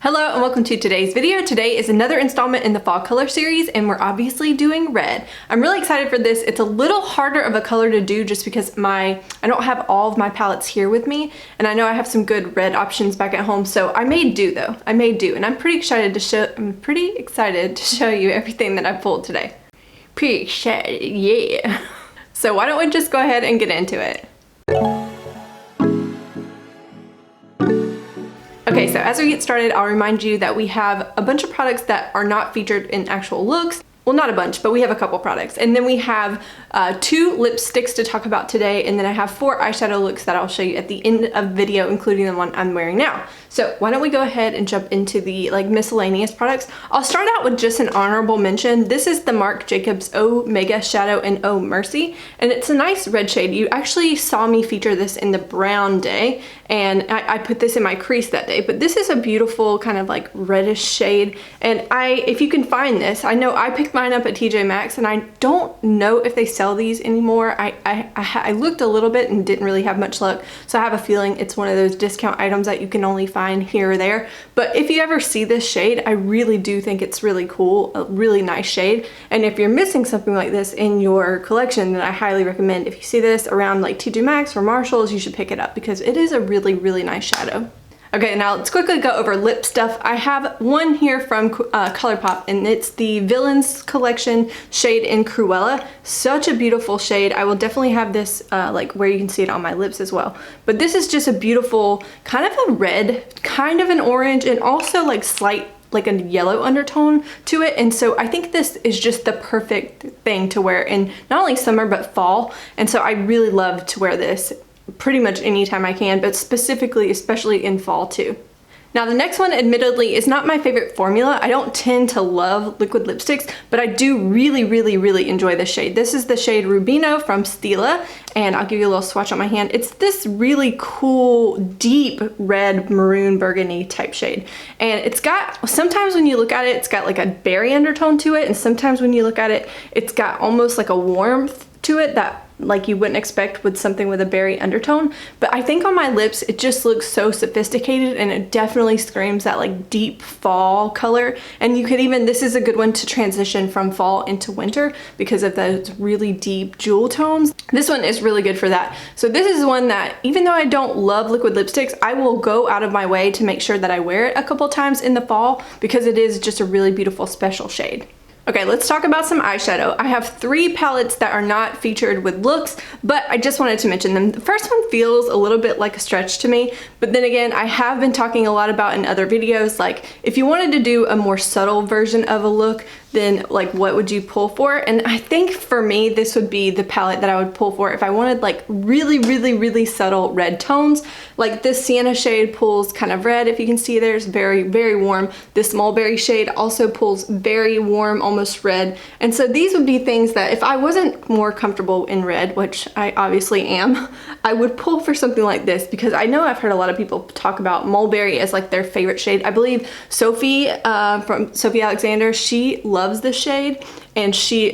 Hello and welcome to today's video. Today is another installment in the fall color series and we're obviously doing red. I'm really excited for this. It's a little harder of a color to do just because I don't have all of my palettes here with me, and I know I have some good red options back at home, so I made do though. I made do, and I'm pretty excited to show you everything that I pulled today. Pretty excited, yeah. So why don't we just go ahead and get into it. Okay, so as we get started, I'll remind you that we have a bunch of products that are not featured in actual looks. Well, not a bunch, but we have a couple products. And then we have 2 lipsticks to talk about today, and then I have 4 eyeshadow looks that I'll show you at the end of the video, including the one I'm wearing now. So why don't we go ahead and jump into the miscellaneous products. I'll start out with just an honorable mention. This is the Marc Jacobs Oh Mega Shadow in Oh Mercy, and it's a nice red shade. You actually saw me feature this in the brown day, and I put this in my crease that day, but this is a beautiful kind of like reddish shade. And if you can find this, I know I picked mine up at TJ Maxx, and I don't know if they sell these anymore. I looked a little bit and didn't really have much luck, so I have a feeling it's one of those discount items that you can only find here or there. But if you ever see this shade, I really do think it's really cool, a really nice shade. And if you're missing something like this in your collection, then I highly recommend, if you see this around like TJ Maxx or Marshalls, you should pick it up because it is a really nice shadow. Okay, now let's quickly go over lip stuff. I have one here from ColourPop, and it's the Villains collection shade in Cruella. Such a beautiful shade. I will definitely have this like where you can see it on my lips as well. But this is just a beautiful, kind of a red, kind of an orange, and also like slight like a yellow undertone to it. And so I think this is just the perfect thing to wear in not only summer but fall. And so I really love to wear this pretty much anytime I can, but specifically, especially in fall too. Now the next one admittedly is not my favorite formula. I don't tend to love liquid lipsticks, but I do really enjoy this shade. This is the shade Rubino from Stila, and I'll give you a little swatch on my hand. It's this really cool, deep red, maroon, burgundy type shade. And it's got, sometimes when you look at it, it's got like a berry undertone to it, and sometimes when you look at it, it's got almost like a warmth to it that like you wouldn't expect with something with a berry undertone. But I think on my lips it just looks so sophisticated, and it definitely screams that like deep fall color. And you could even, this is a good one to transition from fall into winter because of those really deep jewel tones. This one is really good for that. So this is one that, even though I don't love liquid lipsticks, I will go out of my way to make sure that I wear it a couple times in the fall because it is just a really beautiful special shade. Okay, let's talk about some eyeshadow. I have 3 palettes that are not featured with looks, but I just wanted to mention them. The first one feels a little bit like a stretch to me, but then again, I have been talking a lot about in other videos, like if you wanted to do a more subtle version of a look, then like what would you pull for? And I think for me, this would be the palette that I would pull for if I wanted like really subtle red tones. Like this sienna shade pulls kind of red, if you can see there, it's very warm. This mulberry shade also pulls very warm, almost red. And so these would be things that if I wasn't more comfortable in red, which I obviously am, I would pull for something like this, because I know I've heard a lot of people talk about mulberry as like their favorite shade. I believe Sophie from Sophie Alexander, she loves this shade, and she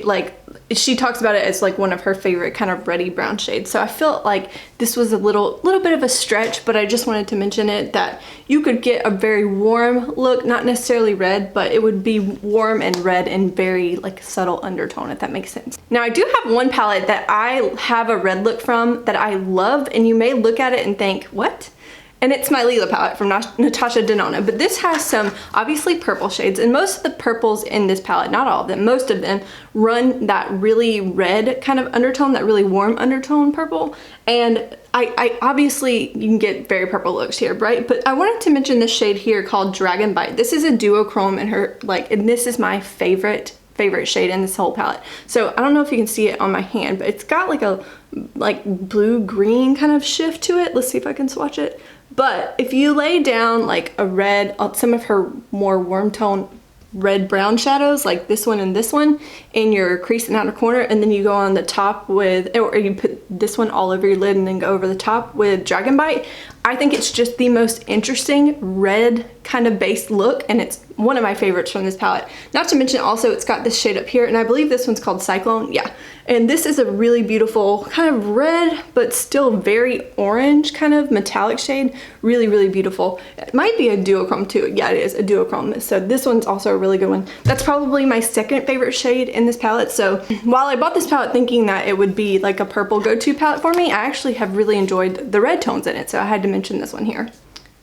talks about it as like one of her favorite kind of reddy brown shades. So I felt like this was a little bit of a stretch, but I just wanted to mention it, that you could get a very warm look, not necessarily red, but it would be warm and red and very like subtle undertone, if that makes sense. Now I do have one palette that I have a red look from that I love, and you may look at it and think, what? And it's my Lila palette from Natasha Denona. But this has some obviously purple shades, and most of the purples in this palette, not all of them, most of them run that really red kind of undertone, that really warm undertone purple. And I obviously, you can get very purple looks here, right? But I wanted to mention this shade here called Dragon Bite. This is a duochrome in her, and this is my favorite shade in this whole palette. So I don't know if you can see it on my hand, but it's got like a blue-green kind of shift to it. Let's see if I can swatch it. But if you lay down like a red, some of her more warm tone red-brown shadows, like this one and this one, in your crease and outer corner, and then you go on the top with, or you put this one all over your lid and then go over the top with Dragon Bite, I think it's just the most interesting red kind of base look, and it's one of my favorites from this palette. Not to mention also it's got this shade up here, and I believe this one's called Cyclone. Yeah, and this is a really beautiful kind of red but still very orange kind of metallic shade. Really, really beautiful. It might be a duochrome too. Yeah, it is a duochrome. So this one's also a really good one. That's probably my second favorite shade in this palette. So while I bought this palette thinking that it would be like a purple go-to palette for me, I actually have really enjoyed the red tones in it. So I had to mention this one here.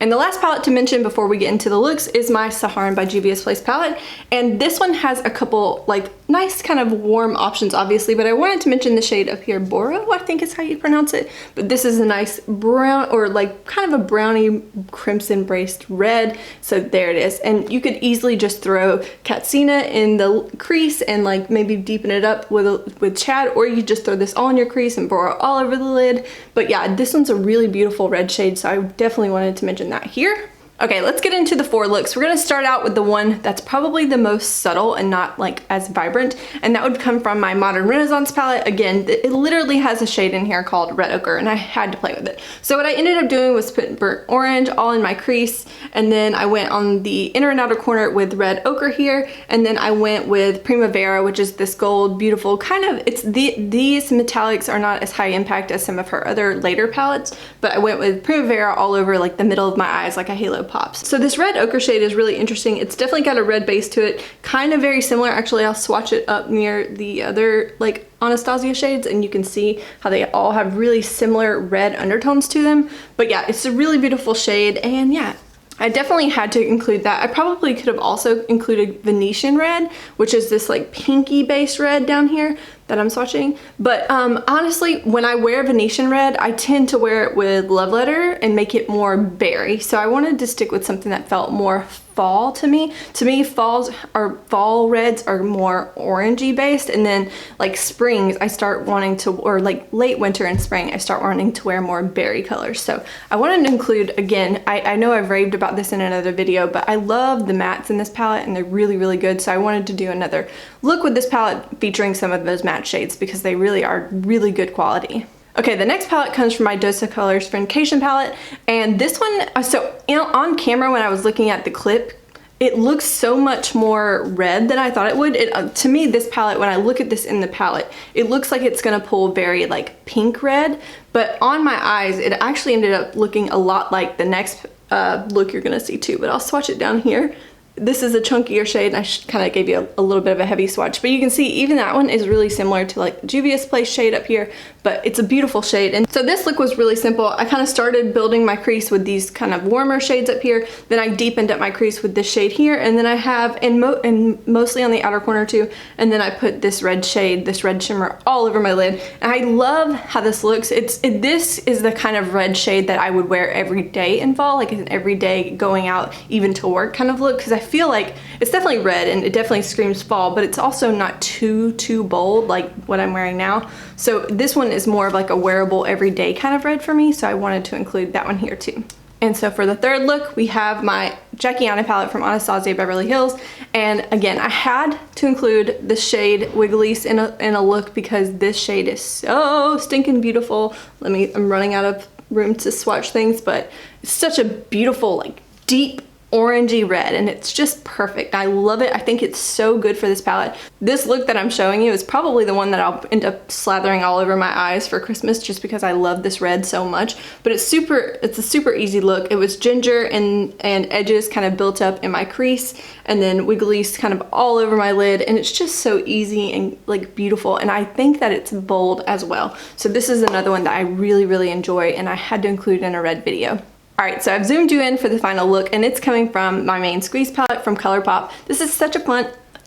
And the last palette to mention before we get into the looks is my Saharan by Juvia's Place palette. And this one has a couple like nice kind of warm options obviously, but I wanted to mention the shade up here, Boro, I think is how you pronounce it. But this is a nice brown, or like kind of a brownie crimson braced red. So there it is. And you could easily just throw Katsina in the crease and like maybe deepen it up with Chad, or you could just throw this all in your crease and Boro all over the lid. But yeah, this one's a really beautiful red shade, so I definitely wanted to mention that here. Okay, let's get into the 4 looks. We're gonna start out with the one that's probably the most subtle and not like as vibrant, and that would come from my Modern Renaissance palette. Again, it literally has a shade in here called Red Ochre, and I had to play with it. So what I ended up doing was putting burnt orange all in my crease, and then I went on the inner and outer corner with Red Ochre here, and then I went with Primavera, which is this gold, beautiful kind of, these metallics are not as high impact as some of her other later palettes, but I went with Primavera all over like the middle of my eyes like a halo pops. So this Red Ochre shade is really interesting. It's definitely got a red base to it, kind of very similar. Actually, I'll swatch it up near the other like Anastasia shades and you can see how they all have really similar red undertones to them. But yeah, it's a really beautiful shade, and yeah, I definitely had to include that. I probably could have also included Venetian red, which is this like pinky base red down here that I'm swatching. But honestly, when I wear Venetian red, I tend to wear it with Love Letter and make it more berry. So I wanted to stick with something that felt more fall to me. To me, fall reds are more orangey based, and then like springs, I start wanting to, or like late winter and spring, I start wanting to wear more berry colors. So I wanted to include, again, I know I've raved about this in another video, but I love the mattes in this palette and they're really, really good. So I wanted to do another look with this palette featuring some of those matte shades because they really are really good quality. Okay, the next palette comes from my Dosa Colors Friendcation palette, and this one, so on camera when I was looking at the clip, it looks so much more red than I thought it would. To me, this palette, when I look at this in the palette, it looks like it's gonna pull very like pink red, but on my eyes, it actually ended up looking a lot like the next look you're gonna see too, but I'll swatch it down here. This is a chunkier shade, and I kind of gave you a little bit of a heavy swatch, but you can see even that one is really similar to like Juvia's Place shade up here, but it's a beautiful shade. And so this look was really simple. I kind of started building my crease with these kind of warmer shades up here, then I deepened up my crease with this shade here, and then I have, and mostly on the outer corner too, and then I put this red shade, this red shimmer all over my lid. And I love how this looks. This is the kind of red shade that I would wear every day in fall, like an everyday going out even to work kind of look, because I feel like it's definitely red and it definitely screams fall, but it's also not too bold like what I'm wearing now. So this one is more of like a wearable everyday kind of red for me, so I wanted to include that one here too. And so for the third look, we have my Jackiana palette from Anastasia Beverly Hills. And again, I had to include the shade Wigglies in a look because this shade is so stinking beautiful. I'm running out of room to swatch things, but it's such a beautiful, like deep orangey red, and it's just perfect. I love it. I think it's so good for this palette. This look that I'm showing you is probably the one that I'll end up slathering all over my eyes for Christmas just because I love this red so much. But it's a super easy look. It was ginger and edges kind of built up in my crease, and then wigglies kind of all over my lid, and it's just so easy and like beautiful, and I think that it's bold as well. So this is another one that I really enjoy, and I had to include in a red video. Alright, so I've zoomed you in for the final look, and it's coming from my main Squeeze palette from ColourPop. This is such a fun,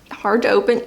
hard to open.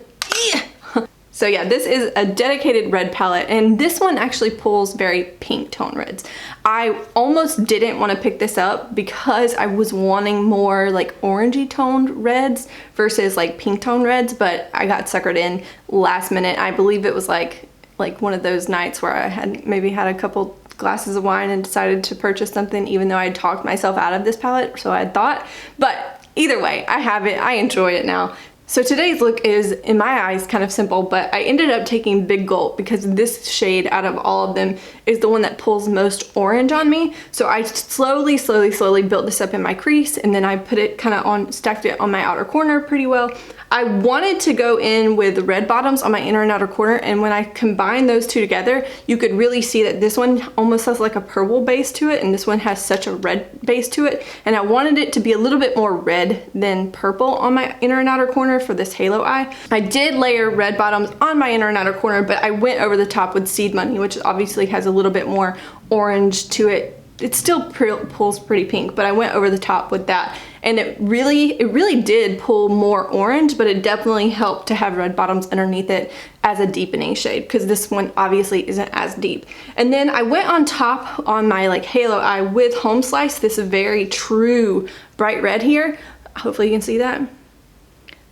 So yeah, this is a dedicated red palette, and this one actually pulls very pink tone reds. I almost didn't want to pick this up because I was wanting more like orangey toned reds versus like pink tone reds, but I got suckered in last minute. I believe it was like one of those nights where I had maybe had a couple glasses of wine and decided to purchase something even though I had talked myself out of this palette, so I thought. But either way, I have it, I enjoy it now. So today's look is, in my eyes, kind of simple, but I ended up taking Big Gulp because this shade out of all of them is the one that pulls most orange on me. So I slowly built this up in my crease, and then I put it kind of on, stacked it on my outer corner pretty well. I wanted to go in with red bottoms on my inner and outer corner, and when I combined those two together, you could really see that this one almost has like a purple base to it, and this one has such a red base to it. And I wanted it to be a little bit more red than purple on my inner and outer corner for this halo eye. I did layer red bottoms on my inner and outer corner, but I went over the top with Seed Money, which obviously has a little bit more orange to it. It still pulls pretty pink, but I went over the top with that, and it really did pull more orange, but it definitely helped to have red bottoms underneath it as a deepening shade, because this one obviously isn't as deep. And then I went on top on my like halo eye with Home Slice, this very true bright red here. Hopefully you can see that.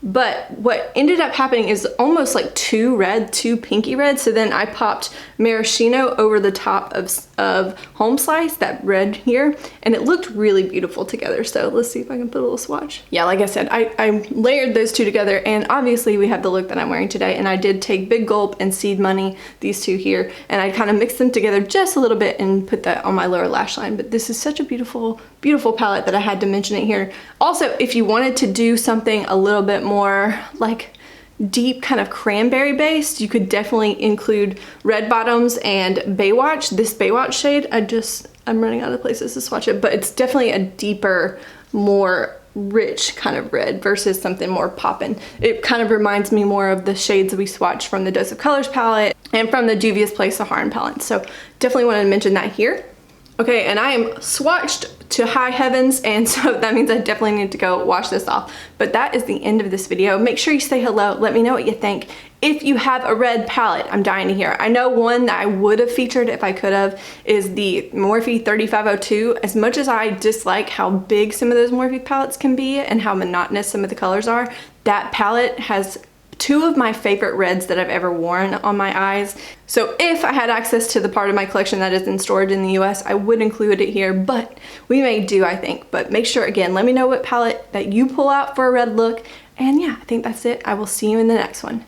But what ended up happening is almost like too pinky red. So then I popped Maraschino over the top of Home Slice, that red here, and it looked really beautiful together. So let's see if I can put a little swatch. Yeah, like I said, I layered those two together, and obviously we have the look that I'm wearing today. And I did take Big Gulp and Seed Money, these two here, and I kind of mixed them together just a little bit and put that on my lower lash line. But this is such a beautiful palette that I had to mention it here. Also, if you wanted to do something a little bit more like deep kind of cranberry based, you could definitely include red bottoms and Baywatch. This Baywatch shade, I'm running out of places to swatch it, but it's definitely a deeper, more rich kind of red versus something more poppin'. It kind of reminds me more of the shades we swatched from the Dose of Colors palette and from the Juvia's Place Saharan palette. So definitely wanted to mention that here. Okay, and I am swatched to high heavens, and so that means I definitely need to go wash this off. But that is the end of this video. Make sure you say hello. Let me know what you think. If you have a red palette, I'm dying to hear. I know one that I would have featured if I could have is the Morphe 3502. As much as I dislike how big some of those Morphe palettes can be and how monotonous some of the colors are, that palette has two of my favorite reds that I've ever worn on my eyes. So if I had access to the part of my collection that is in storage in the US, I would include it here, but we may do, I think. But make sure, again, let me know what palette that you pull out for a red look. And yeah, I think that's it. I will see you in the next one.